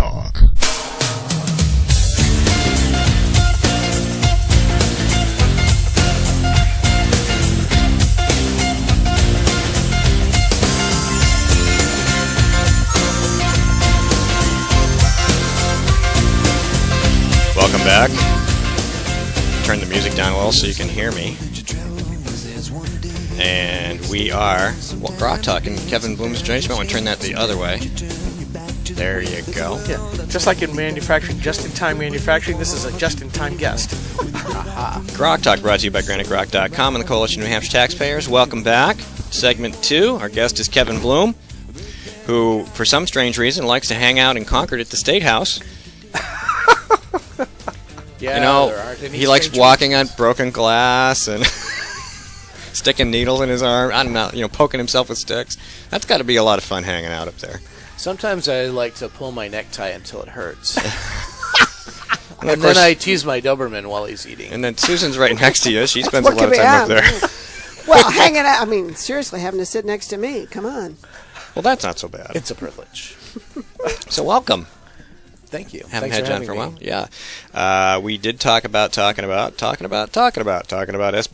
GrokTALK. Welcome back. Turn the music down well so you can hear me. And we are, well, GrokTALK, and Kevin Bloom's joining. You might want to turn that the other way. There you go. Yeah, just like in manufacturing, just-in-time manufacturing, this is a just-in-time guest. GrokTALK brought to you by GraniteGrok.com and the Coalition of New Hampshire Taxpayers. Welcome back. Segment 2. Our guest is Kevin Bloom, who, for some strange reason, likes to hang out in Concord at the State House. Yeah, you know, there aren't any he likes strange walking reasons. on broken glass and sticking needles in his arm. I don't know, poking himself with sticks. That's got to be a lot of fun hanging out up there. Sometimes I like to pull my necktie until it hurts. And And then I tease my Doberman while he's eating. And then Susan's right next to you. She spends a What lot of could be time up on? there. Well, hanging out, I mean, seriously, having to sit next to me. Come on. Well, that's not so bad. It's a privilege. So welcome. Thank you. Haven't Thanks had John having for a while. me. Yeah. We did talk about SB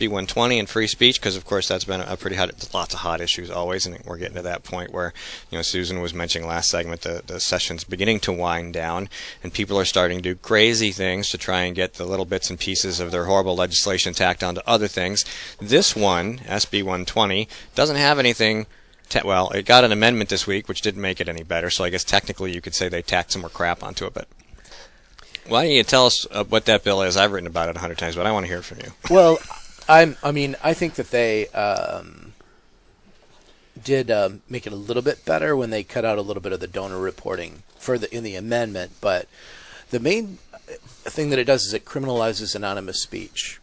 120 and free speech, because of course that's been a pretty hot, lots of hot issues always, and we're getting to that point where, Susan was mentioning last segment, the session's beginning to wind down, and people are starting to do crazy things to try and get the little bits and pieces of their horrible legislation tacked onto other things. This one, SB 120, doesn't have anything. Well, it got an amendment this week, which didn't make it any better, so I guess technically you could say they tacked some more crap onto it. But why don't you tell us what that bill is? I've written about it 100 times, but I want to hear it from you. Well, I think that they did make it a little bit better when they cut out a little bit of the donor reporting in the amendment. But the main thing that it does is it criminalizes anonymous speech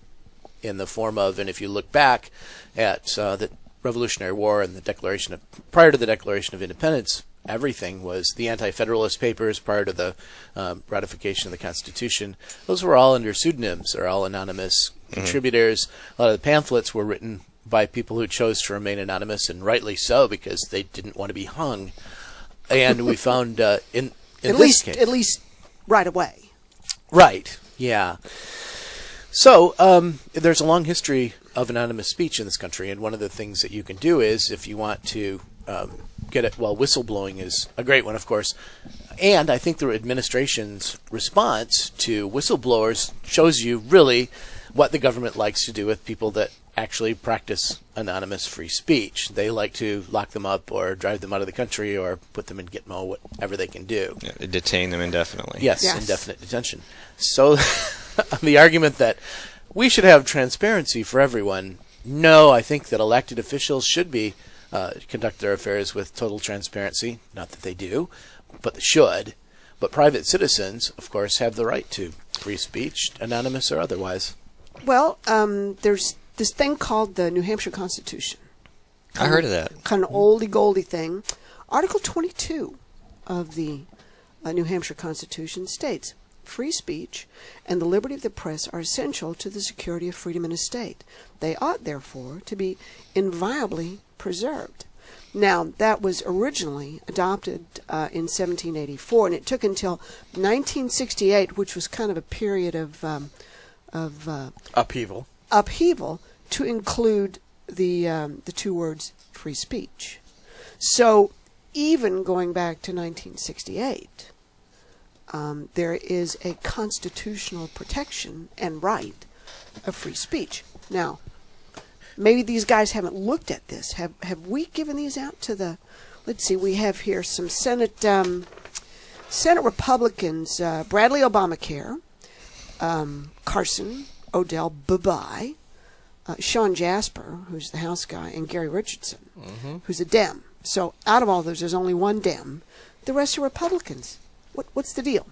in the form of, and if you look back at the Revolutionary War and prior to the Declaration of Independence, everything was the Anti-Federalist Papers prior to the ratification of the Constitution. Those were all under pseudonyms. They're all anonymous contributors. A lot of the pamphlets were written by people who chose to remain anonymous, and rightly so, because they didn't want to be hung. And we found at least right away. Right. Yeah. So there's a long history of anonymous speech in this country, and one of the things that you can do is, if you want to get it, well, whistleblowing is a great one, of course, and I think the administration's response to whistleblowers shows you really what the government likes to do with people that actually practice anonymous free speech. They like to lock them up or drive them out of the country or put them in Gitmo, whatever they can do. Yeah, detain them indefinitely. Yes, indefinite detention. So the argument that we should have transparency for everyone, no, I think that elected officials should be conduct their affairs with total transparency. Not that they do, but they should. But private citizens, of course, have the right to free speech, anonymous or otherwise. Well, there's this thing called the New Hampshire Constitution. I heard of that. Kind of oldie-goldie thing. Article 22 of the New Hampshire Constitution states, free speech and the liberty of the press are essential to the security of freedom in a state. They ought, therefore, to be inviolably preserved. Now, that was originally adopted in 1784, and it took until 1968, which was kind of a period of upheaval to include the two words free speech. So even going back to 1968, there is a constitutional protection and right of free speech. Now, maybe these guys haven't looked at this. Have we given these out to the? Let's see. We have here some Senate Republicans: Bradley Obamacare, Carson Odell Babai, Sean Jasper, who's the House guy, and Gary Richardson, who's a Dem. So out of all those, there's only one Dem. The rest are Republicans. What's the deal?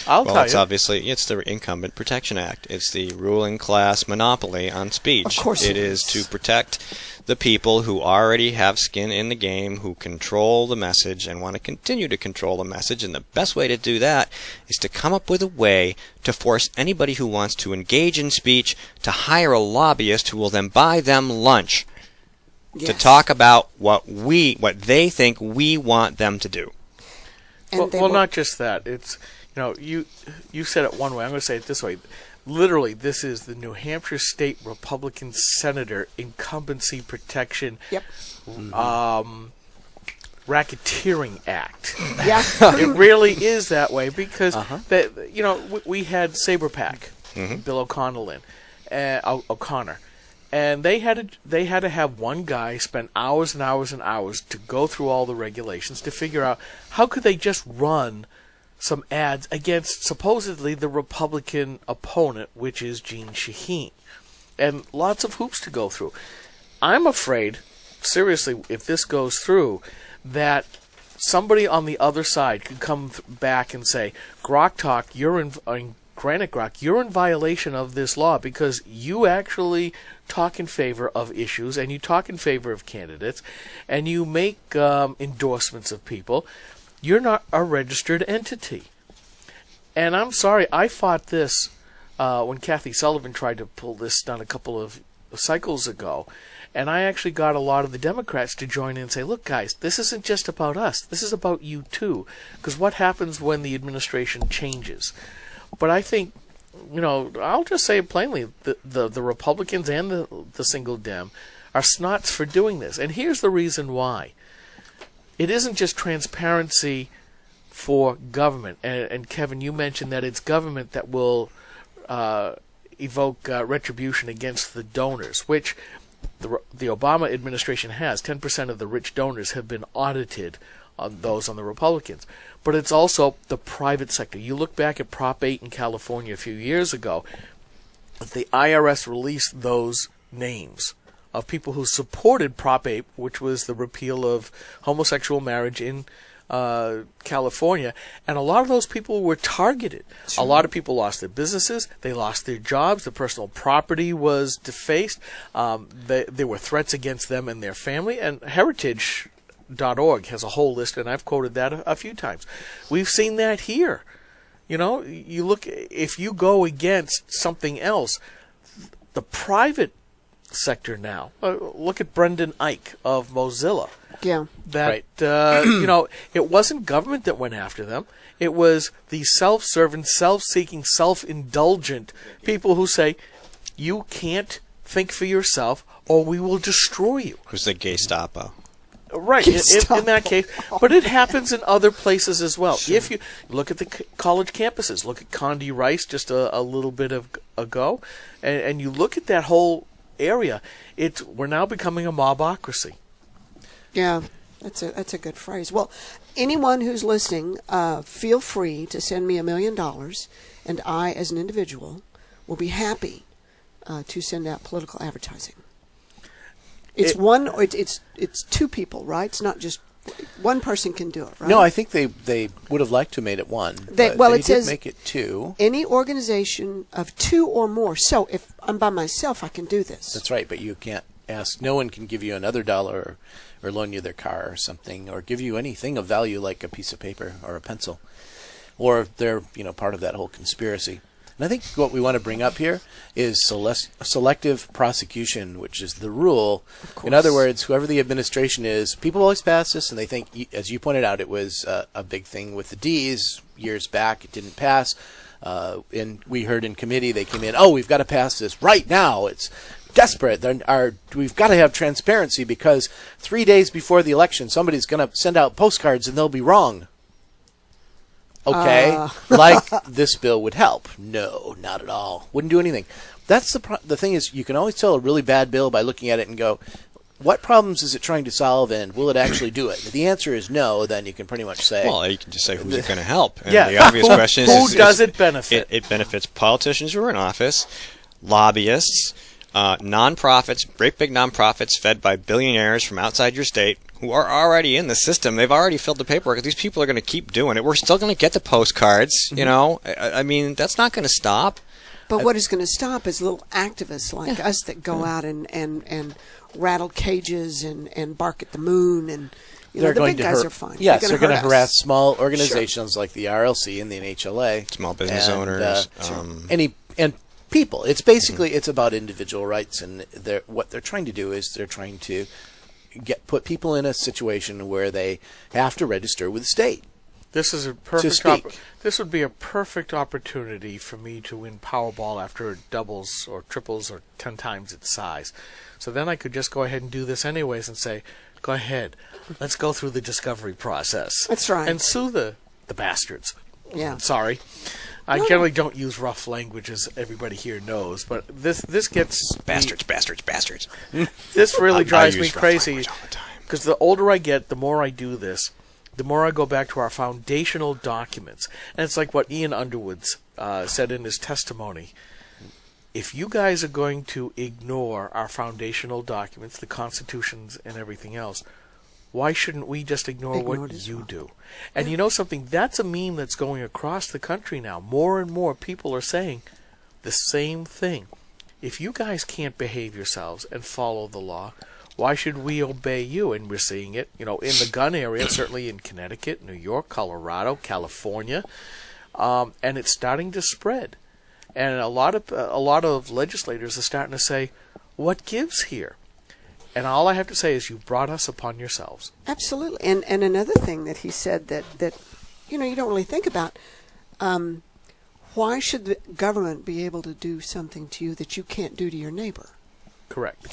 I'll tell it's you. Obviously, it's the Incumbent Protection Act. It's the ruling class monopoly on speech. Of course it is to protect the people who already have skin in the game, who control the message and want to continue to control the message. And the best way to do that is to come up with a way to force anybody who wants to engage in speech to hire a lobbyist who will then buy them lunch to talk about what they think we want them to do. And well, not just that. It's, you said it one way. I'm going to say it this way. Literally, this is the New Hampshire State Republican Senator Incumbency Protection Racketeering Act. Yeah. It really is that way because we had Saberpack, Bill O'Connor, and they had to have one guy spend hours and hours and hours to go through all the regulations to figure out how could they just run some ads against supposedly the Republican opponent, which is Jean Shaheen, and lots of hoops to go through. I'm afraid, seriously, if this goes through, that somebody on the other side could come back and say, GrokTALK, Granite Grok, you're in violation of this law because you actually talk in favor of issues and you talk in favor of candidates and you make endorsements of people. You're not a registered entity. And I'm sorry, I fought this when Kathy Sullivan tried to pull this stunt a couple of cycles ago. And I actually got a lot of the Democrats to join in and say, look, guys, this isn't just about us. This is about you, too. Because what happens when the administration changes? But I think, I'll just say it plainly, the Republicans and the single Dem are snots for doing this. And here's the reason why. It isn't just transparency for government. And Kevin, you mentioned that it's government that will evoke retribution against the donors, which the Obama administration has. 10% of the rich donors have been audited on those on the Republicans. But it's also the private sector. You look back at Prop 8 in California a few years ago, the IRS released those names of people who supported Prop 8, which was the repeal of homosexual marriage in California, and a lot of those people were targeted. Sure. A lot of people lost their businesses, they lost their jobs, their personal property was defaced, there were threats against them and their family, and Heritage.org has a whole list, and I've quoted that a few times. We've seen that here. You look, if you go against something else, the private sector now. Look at Brendan Eich of Mozilla. Yeah. That, it wasn't government that went after them. It was the self-serving, self-seeking, self-indulgent people who say, you can't think for yourself or we will destroy you. It was the Gestapo. Right, in that case. But it happens in other places as well. Sure. If you look at the college campuses, look at Condi Rice just a little bit ago, and you look at that whole area, we're now becoming a mobocracy. Yeah, that's a good phrase. Well, anyone who's listening, feel free to send me $1 million, and I, as an individual, will be happy to send out political advertising. It's two people, right? It's not just one person can do it, right? No, I think they would have liked to have made it one. They it says make it two. Any organization of two or more. So if I'm by myself, I can do this. That's right, but you can't ask. No one can give you another dollar or loan you their car or something, or give you anything of value like a piece of paper or a pencil, or they're part of that whole conspiracy. And I think what we want to bring up here is selective prosecution, which is the rule. In other words, whoever the administration is, people always pass this, and they think, as you pointed out, it was a big thing with the Ds years back. It didn't pass. And we heard in committee, they came in, we've got to pass this right now. It's desperate. We've got to have transparency because 3 days before the election, somebody's going to send out postcards and they'll be wrong. Okay, like this bill would help. No, not at all. Wouldn't do anything. That's the thing is, you can always tell a really bad bill by looking at it and go, what problems is it trying to solve, and will it actually do it? If the answer is no, then you can pretty much say... Well, you can just say, who's it going to help? And yeah. The obvious question is... Who does it benefit? It benefits politicians who are in office, lobbyists, nonprofits, great big nonprofits fed by billionaires from outside your state who are already in the system. They've already filled the paperwork. These people are going to keep doing it. We're still going to get the postcards, I mean, that's not going to stop. But what is going to stop is little activists like us that go out and rattle cages and bark at the moon, and the big guys are fine. Yes, they're going to harass small organizations like the RLC and the NHLA, small business owners, and people. It's basically it's about individual rights, and what they're trying to do is they're trying to put people in a situation where they have to register with the state. This is a perfect. speak. This would be a perfect opportunity for me to win Powerball after it doubles or triples or 10 times its size. So then I could just go ahead and do this anyways and say, "Go ahead, let's go through the discovery process." That's right. And sue the bastards. Yeah. Sorry. I generally don't use rough language, as everybody here knows, but this gets Bastards. This really drives I me use rough crazy language all the time. because the older I get, the more I do this, the more I go back to our foundational documents, and it's like what Ian Underwood said in his testimony. If you guys are going to ignore our foundational documents, the constitutions and everything else, why shouldn't we just ignore what you do? And you know something? That's a meme that's going across the country now. More and more people are saying the same thing. If you guys can't behave yourselves and follow the law, why should we obey you? And we're seeing it, in the gun area, certainly in Connecticut, New York, Colorado, California, and it's starting to spread. And a lot of legislators are starting to say, "What gives here?" And all I have to say is, you brought us upon yourselves. Absolutely. And another thing that he said that you don't really think about, why should the government be able to do something to you that you can't do to your neighbor? Correct.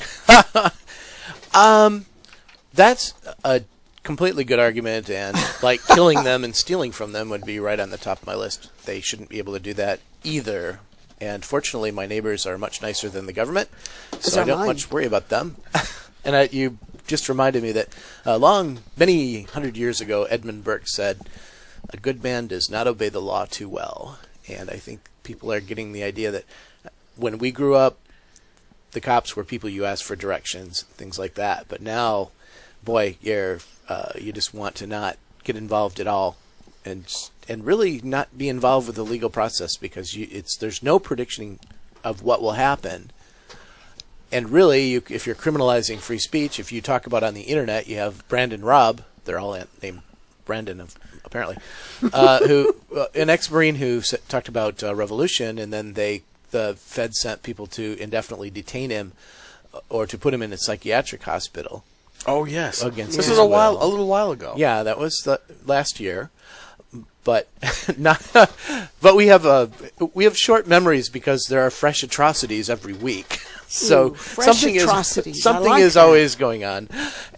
That's a completely good argument, and like killing them and stealing from them would be right on the top of my list. They shouldn't be able to do that either. And fortunately, my neighbors are much nicer than the government, so I don't much worry about them. And you just reminded me that many hundred years ago, Edmund Burke said, "A good man does not obey the law too well." And I think people are getting the idea that when we grew up, the cops were people you asked for directions, things like that. But now, boy, you just want to not get involved at all, and really not be involved with the legal process, because there's no prediction of what will happen. And really, if you're criminalizing free speech, if you talk about on the internet, you have Brandon Robb, they're all named Brandon apparently, an ex-Marine who talked about revolution, and then the Fed sent people to indefinitely detain him or to put him in a psychiatric hospital. Oh yes, This is a little while ago. Yeah, that was last year. But but we have short memories because there are fresh atrocities every week. So something is always going on,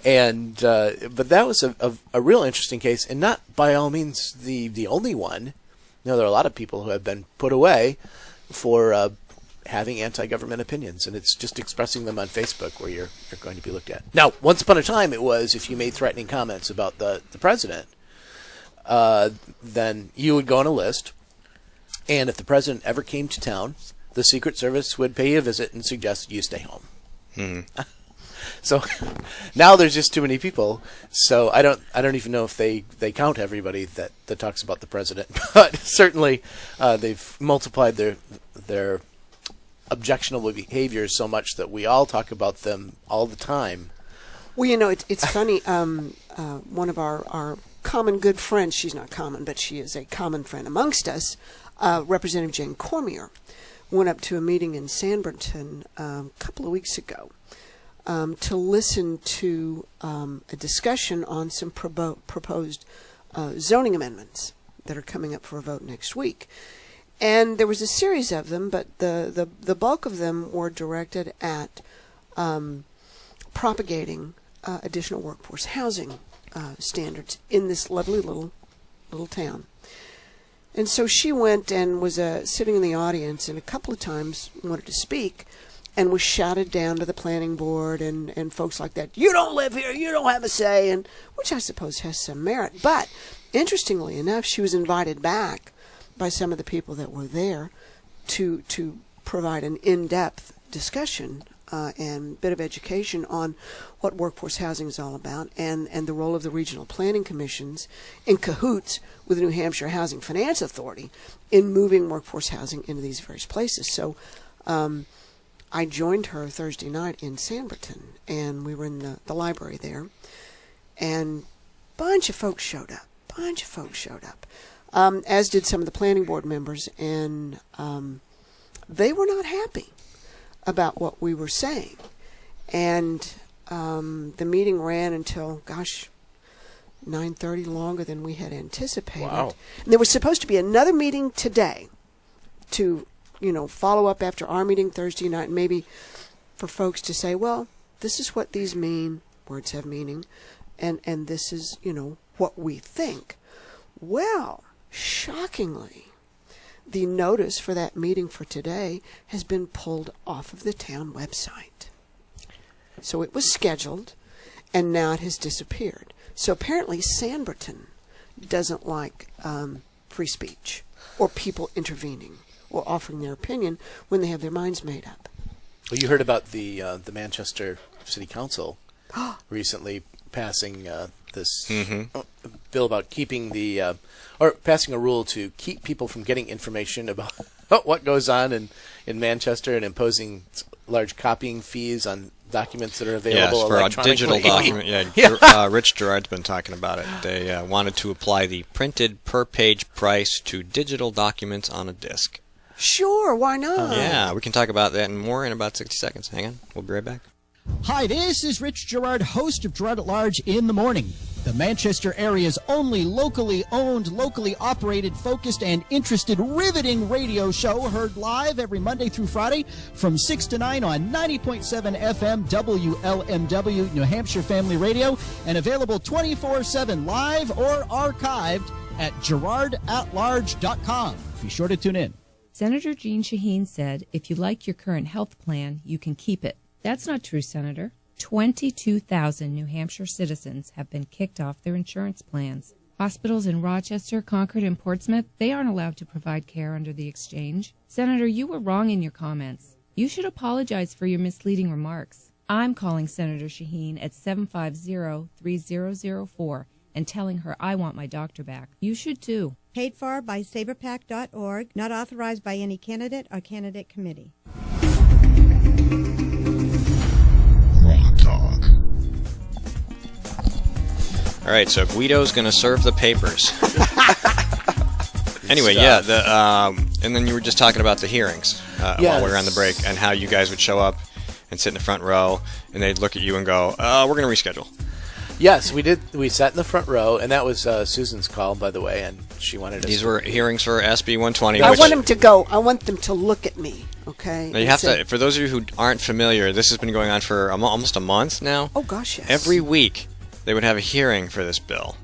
and but that was a real interesting case, and not by all means the only one. There are a lot of people who have been put away for having anti-government opinions, and it's just expressing them on Facebook where you're going to be looked at. Now, once upon a time, it was if you made threatening comments about the president. Then you would go on a list, and if the president ever came to town, the Secret Service would pay you a visit and suggest you stay home. Mm-hmm. So now there's just too many people, so I don't even know if they count everybody that talks about the president, but certainly they've multiplied their objectionable behaviors so much that we all talk about them all the time. Well, it's funny. One of our common good friends, she's not common, but she is a common friend amongst us, Representative Jane Cormier, went up to a meeting in Sanbornton a couple of weeks ago to listen to a discussion on some proposed zoning amendments that are coming up for a vote next week. And there was a series of them, but the bulk of them were directed at propagating additional workforce housing standards in this lovely little town. And so she went and was sitting in the audience, and a couple of times wanted to speak, and was shouted down to the planning board and folks like that. "You don't live here, you don't have a say," and which I suppose has some merit. But interestingly enough, she was invited back by some of the people that were there to provide an in-depth discussion and bit of education on what workforce housing is all about, and the role of the regional planning commissions in cahoots with the New Hampshire Housing Finance Authority in moving workforce housing into these various places. So I joined her Thursday night in Sanbornton, and we were in the library there, and a bunch of folks showed up, as did some of the planning board members, and they were not happy about what we were saying. And the meeting ran until, 9:30, longer than we had anticipated. Wow. And there was supposed to be another meeting today to, follow up after our meeting Thursday night, and maybe for folks to say, well, this is what these mean, words have meaning, and this is, what we think. Well, shockingly, the notice for that meeting for today has been pulled off of the town website. So it was scheduled, and now it has disappeared. So apparently Sanberton doesn't like free speech or people intervening or offering their opinion when they have their minds made up. Well, you heard about the Manchester City Council recently passing this bill about keeping or passing a rule to keep people from getting information about what goes on in Manchester and imposing large copying fees on documents that are available electronically. For a digital document. Rich Gerard's been talking about it. They wanted to apply the printed per-page price to digital documents on a disc. Sure, why not? Yeah, we can talk about that and more in about 60 seconds. Hang on, we'll be right back. Hi, this is Rich Gerard, host of Gerard at Large in the Morning, the Manchester area's only locally owned, locally operated, focused, and interested, riveting radio show, heard live every Monday through Friday from 6 to 9 on 90.7 FM WLMW, New Hampshire Family Radio, and available 24/7 live or archived at GerardAtLarge.com. Be sure to tune in. Senator Jean Shaheen said, if you like your current health plan, you can keep it. That's not true, Senator. 22,000 New Hampshire citizens have been kicked off their insurance plans. Hospitals in Rochester, Concord, and Portsmouth, they aren't allowed to provide care under the exchange. Senator, you were wrong in your comments. You should apologize for your misleading remarks. I'm calling Senator Shaheen at 750-3004 and telling her I want my doctor back. You should too. Paid for by saberpac.org, not authorized by any candidate or candidate committee. All right, so Guido's going to serve the papers. Anyway, yeah, and then you were just talking about the hearings while we were on the break, and how you guys would show up and sit in the front row, and they'd look at you and go, we're going to reschedule. Yes, we did. We sat in the front row, and that was Susan's call, by the way, and she wanted us. These were hearings for SB 120. I want them to go. I want them to look at me. Okay. Now you have to. For those of you who aren't familiar, this has been going on for almost a month now. Oh gosh, yes. Every week they would have a hearing for this bill,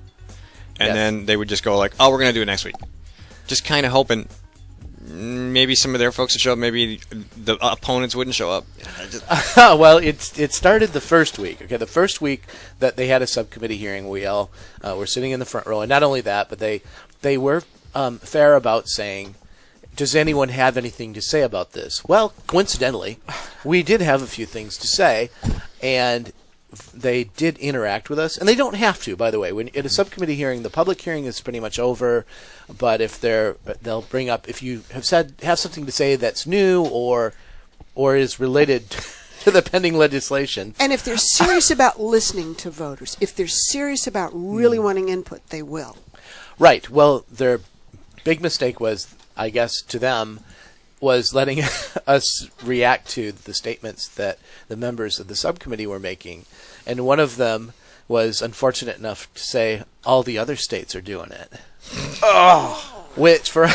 and then they would just go like, "Oh, we're going to do it next week," just kind of hoping maybe some of their folks would show up, maybe the opponents wouldn't show up. Well, it started the first week. Okay, the first week that they had a subcommittee hearing, we all were sitting in the front row, and not only that, but they were fair about saying, does anyone have anything to say about this? Well, coincidentally, we did have a few things to say, and they did interact with us, and they don't have to, by the way. When at a subcommittee hearing, the public hearing is pretty much over, but if they'll bring up, if you have something to say that's new or is related to the pending legislation. And if they're serious about listening to voters, if they're serious about really wanting input, they will. Right. Well, their big mistake was, I guess, to them, was letting us react to the statements that the members of the subcommittee were making. And one of them was unfortunate enough to say, all the other states are doing it. Oh! Which for...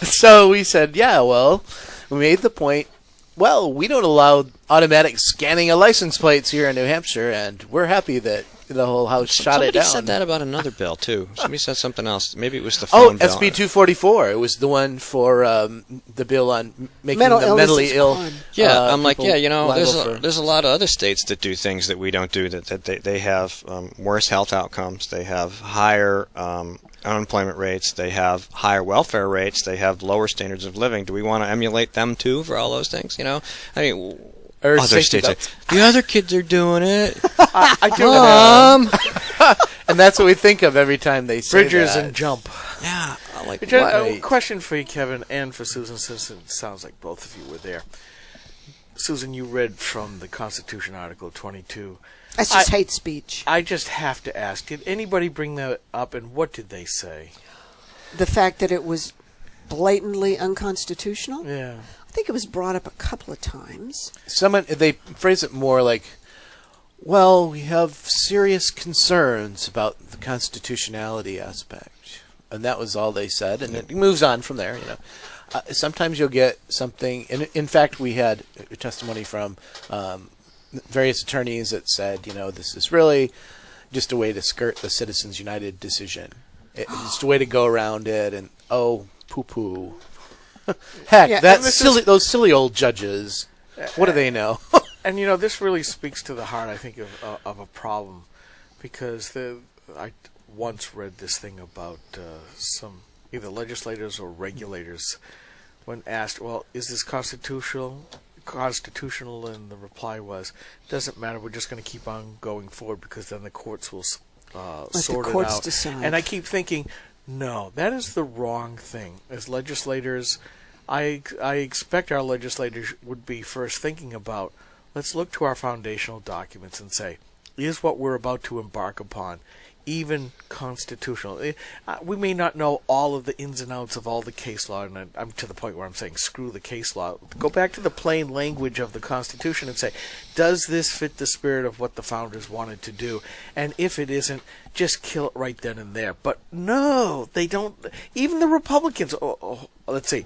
So we said, yeah, well, we made the point, well, we don't allow automatic scanning of license plates here in New Hampshire, and we're happy that the whole House shot it down. Somebody said that about another bill, too. Somebody said something else. Maybe it was the phone bill. SB 244. It was the one for the bill on making the mentally ill. Yeah, I'm like, yeah, there's a lot of other states that do things that we don't do, that they have worse health outcomes. They have higher unemployment rates. They have higher welfare rates. They have lower standards of living. Do we want to emulate them, too, for all those things? I mean... Other states, the other kids are doing it. I do. Mom! And that's what we think of every time they say Bridgers that. and jump. Yeah. A question for you, Kevin, and for Susan, since it sounds like both of you were there. Susan, you read from the Constitution, Article 22. That's just hate speech. I just have to ask, did anybody bring that up, and what did they say? The fact that it was blatantly unconstitutional? Yeah. I think it was brought up a couple of times. They phrase it more like, Well, we have serious concerns about the constitutionality aspect. And that was all they said, and it moves on from there, sometimes you'll get something, and in fact we had testimony from various attorneys that said, this is really just a way to skirt the Citizens United decision. It's just a way to go around it, and poo-poo. Heck, those silly old judges, what do they know? And this really speaks to the heart, I think, of a problem, because I once read this thing about some either legislators or regulators when asked, "Well, is this constitutional?" And the reply was, "Doesn't matter. We're just going to keep on going forward because then the courts will sort it out." Decide. And I keep thinking, no, that is the wrong thing. As legislators, I expect our legislators would be first thinking about, let's look to our foundational documents and say, is what we're about to embark upon even constitutional? We may not know all of the ins and outs of all the case law, and I'm to the point where I'm saying screw the case law. Go back to the plain language of the Constitution and say, does this fit the spirit of what the founders wanted to do? And if it isn't, just kill it right then and there. But no, they don't. Even the Republicans, let's see,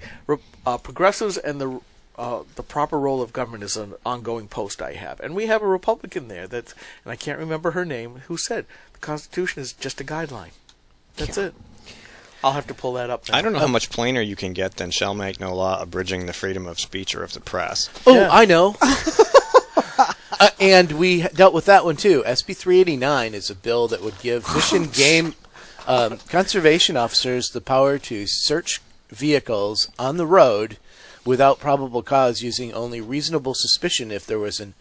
progressives and the proper role of government is an ongoing post I have. And we have a Republican there and I can't remember her name, who said the Constitution is just a guideline. That's it. I'll have to pull that up now. I don't know how much plainer you can get than shall make no law abridging the freedom of speech or of the press. Oh, yeah. I know. And we dealt with that one too. SB 389 is a bill that would give fish and game conservation officers the power to search vehicles on the road without probable cause, using only reasonable suspicion if there was an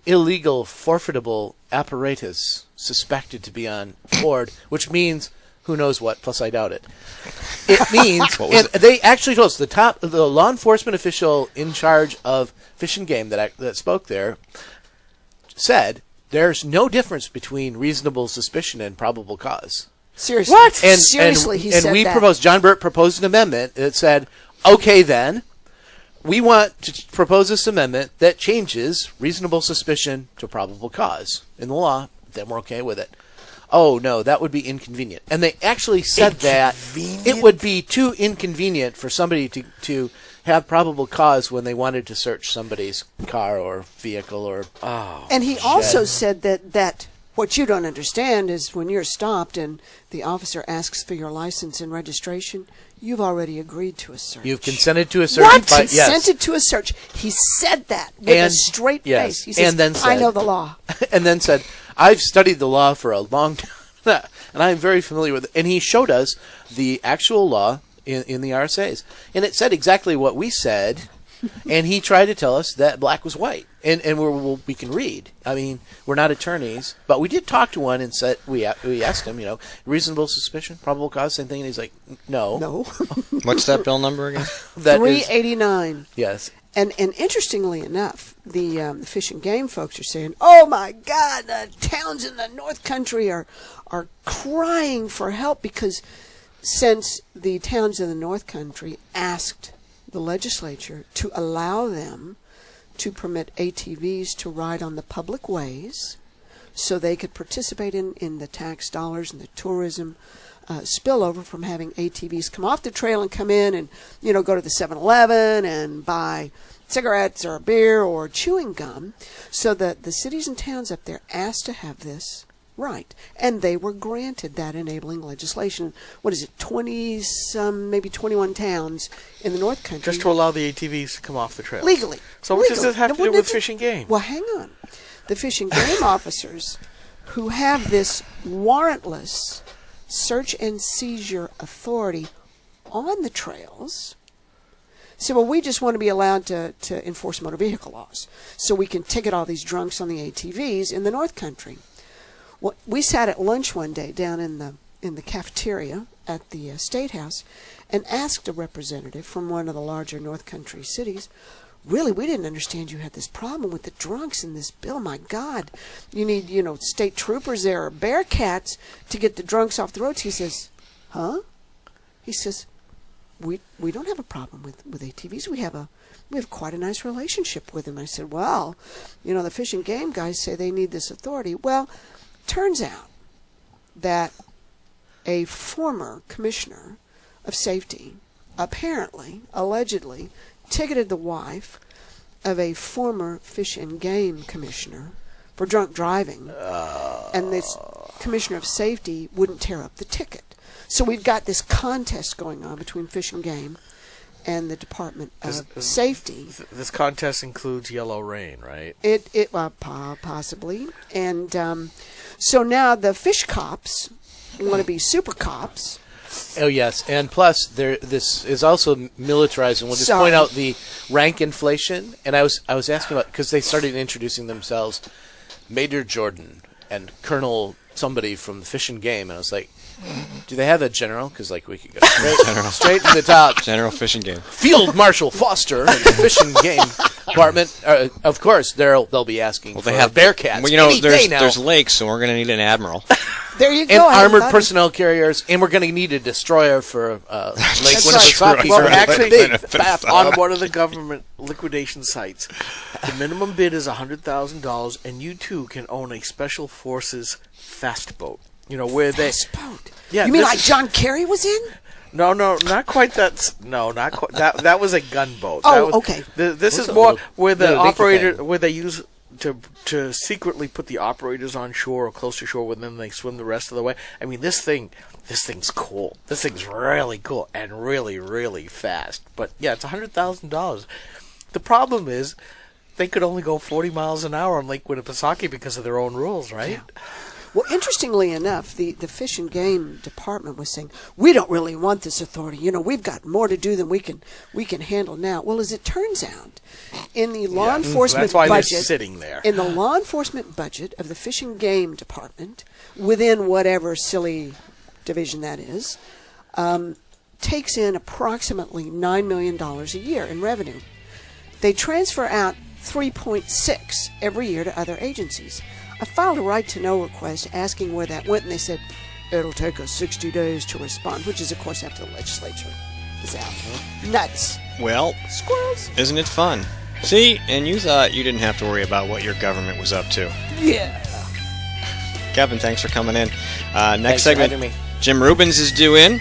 illegal forfeitable apparatus suspected to be on board, which means who knows what, plus I doubt it. It means, and they actually told us, the law enforcement official in charge of Fish and Game that spoke there said there's no difference between reasonable suspicion and probable cause. Seriously. What? Seriously, he said that. John Burt proposed an amendment that said, okay then, we want to propose this amendment that changes reasonable suspicion to probable cause in the law. Then we're okay with it. Oh, no, that would be inconvenient. And they actually said that it would be too inconvenient for somebody to have probable cause when they wanted to search somebody's car or vehicle or And he also said that what you don't understand is when you're stopped and the officer asks for your license and registration, you've already agreed to a search. You've consented to a search. What? Consented to a search. He said that with a straight face. He says, and then said, I know the law. And then said, I've studied the law for a long time, and I'm very familiar with it. And he showed us the actual law in the RSAs. And it said exactly what we said, and he tried to tell us that black was white. And we can read. I mean, we're not attorneys, but we did talk to one and said we asked him, reasonable suspicion, probable cause, same thing, and he's like, no. What's that bill number again? 389. Yes. And interestingly enough, the Fish and Game folks are saying, "Oh my God, the towns in the North Country are crying for help because since the towns in the North Country asked the legislature to allow them to permit ATVs to ride on the public ways so they could participate in the tax dollars and the tourism spillover from having ATVs come off the trail and come in and, go to the 7-Eleven and buy cigarettes or beer or chewing gum. So that the cities and towns up there asked to have this right. And they were granted that enabling legislation. What is it, 20-some, maybe 21 towns in the North Country. Just to allow the ATVs to come off the trail. Legally. So what does this have to do with Fish and Game? Well, hang on. The Fish and Game officers who have this warrantless search and seizure authority on the trails say, well, we just want to be allowed to enforce motor vehicle laws so we can ticket all these drunks on the ATVs in the North Country. Well, we sat at lunch one day down in the cafeteria at the State House and asked a representative from one of the larger North Country cities, really, we didn't understand you had this problem with the drunks in this bill. My God, you need, state troopers there or bearcats to get the drunks off the roads. He says, huh? He says, we don't have a problem with ATVs. We have quite a nice relationship with them. I said, well, the Fish and Game guys say they need this authority. Well, turns out that a former commissioner of safety apparently, allegedly, ticketed the wife of a former Fish and Game commissioner for drunk driving, and this commissioner of safety wouldn't tear up the ticket. So we've got this contest going on between Fish and Game and the Department of Safety. This contest includes Yellow Rain, right? It possibly. And so now the fish cops want to be super cops. Oh, yes. And plus, this is also militarized. And we'll just point out the rank inflation. And I was asking about, because they started introducing themselves, Major Jordan and Colonel somebody from the Fish and Game. And I was like, do they have a general? Because we could go straight to the top. General Fish and Game. Field Marshal Foster of the Fish and Game Department. Of course, they'll be asking for Bearcats. Well, there's lakes, so we're going to need an admiral. There you go. And armored personnel carriers, and we're going to need a destroyer for Lake Winnipesaukee. Well, actually, on one of the government liquidation sites, the minimum bid is $100,000, and you too can own a special forces fast boat. Where fast boat. Yeah, you mean like John Kerry was in? No, not quite that. No, not quite. That was a gunboat. Okay. This is more where the operator, where they use to secretly put the operators on shore or close to shore, and then they swim the rest of the way. I mean, this thing's cool. This thing's really cool and really, really fast. But yeah, it's $100,000. The problem is they could only go 40 miles an hour on Lake Winnipesaukee because of their own rules, right? Yeah. Well, interestingly enough, the Fish and Game Department was saying, we don't really want this authority. We've got more to do than we can handle now. Well, as it turns out, in the law enforcement that's why budget, they're sitting there. In the law enforcement budget of the Fish and Game Department, within whatever silly division that is, takes in approximately $9 million a year in revenue. They transfer out $3.6 every year to other agencies. I filed a right-to-know request asking where that went, and they said, it'll take us 60 days to respond, which is, of course, after the legislature is out. Nuts. Well, squirrels. Isn't it fun? See, and you thought you didn't have to worry about what your government was up to. Yeah. Kevin, thanks for coming in. Next Thanks segment, for having me. Jim Rubens is due in.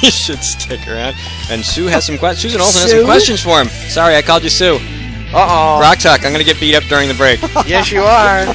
You should stick around. And Sue has some questions. Susan Olsen has some questions for him. Sorry, I called you Sue. Uh-oh. GrokTALK, I'm going to get beat up during the break. Yes, you are.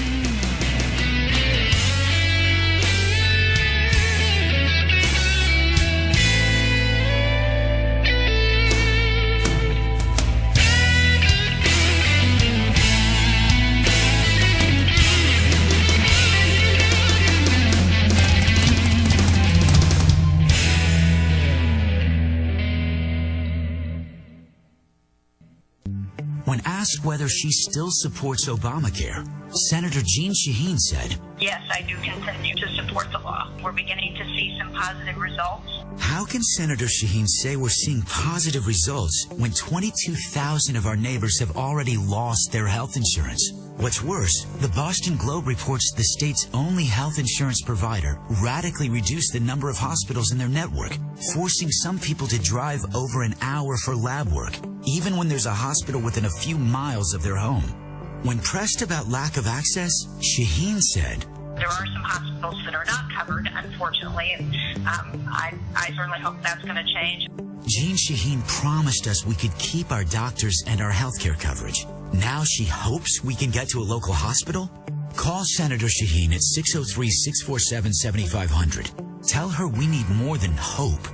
When asked whether she still supports Obamacare, Senator Jeanne Shaheen said, "Yes, I do continue to support the law. We're beginning to see some positive results." How can Senator Shaheen say we're seeing positive results when 22,000 of our neighbors have already lost their health insurance? What's worse, the Boston Globe reports the state's only health insurance provider radically reduced the number of hospitals in their network, forcing some people to drive over an hour for lab work, even when there's a hospital within a few miles of their home. When pressed about lack of access, Shaheen said, "There are some hospitals that are not covered, unfortunately, and I certainly hope that's going to change." Jeanne Shaheen promised us we could keep our doctors and our healthcare coverage. Now she hopes we can get to a local hospital? Call Senator Shaheen at 603-647-7500. Tell her we need more than hope.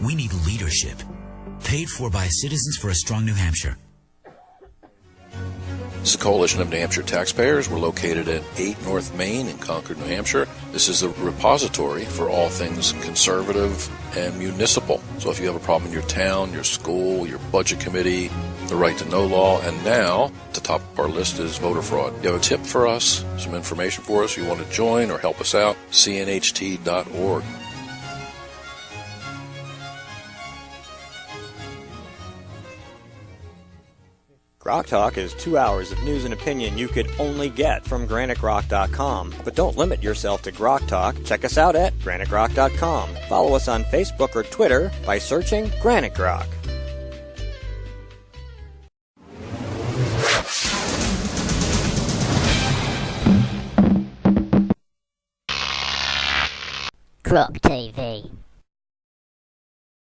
We need leadership. Paid for by Citizens for a Strong New Hampshire. This is a coalition of New Hampshire taxpayers. We're located at 8 North Main in Concord, New Hampshire. This is the repository for all things conservative and municipal. So if you have a problem in your town, your school, your budget committee, the right to know law, and now at the top of our list is voter fraud. You have a tip for us, some information for us, you want to join or help us out, cnht.org. GrokTALK is 2 hours of news and opinion you could only get from GraniteGrok.com. But don't limit yourself to GrokTALK. Check us out at GraniteGrok.com. Follow us on Facebook or Twitter by searching Granite Grok. Grok TV.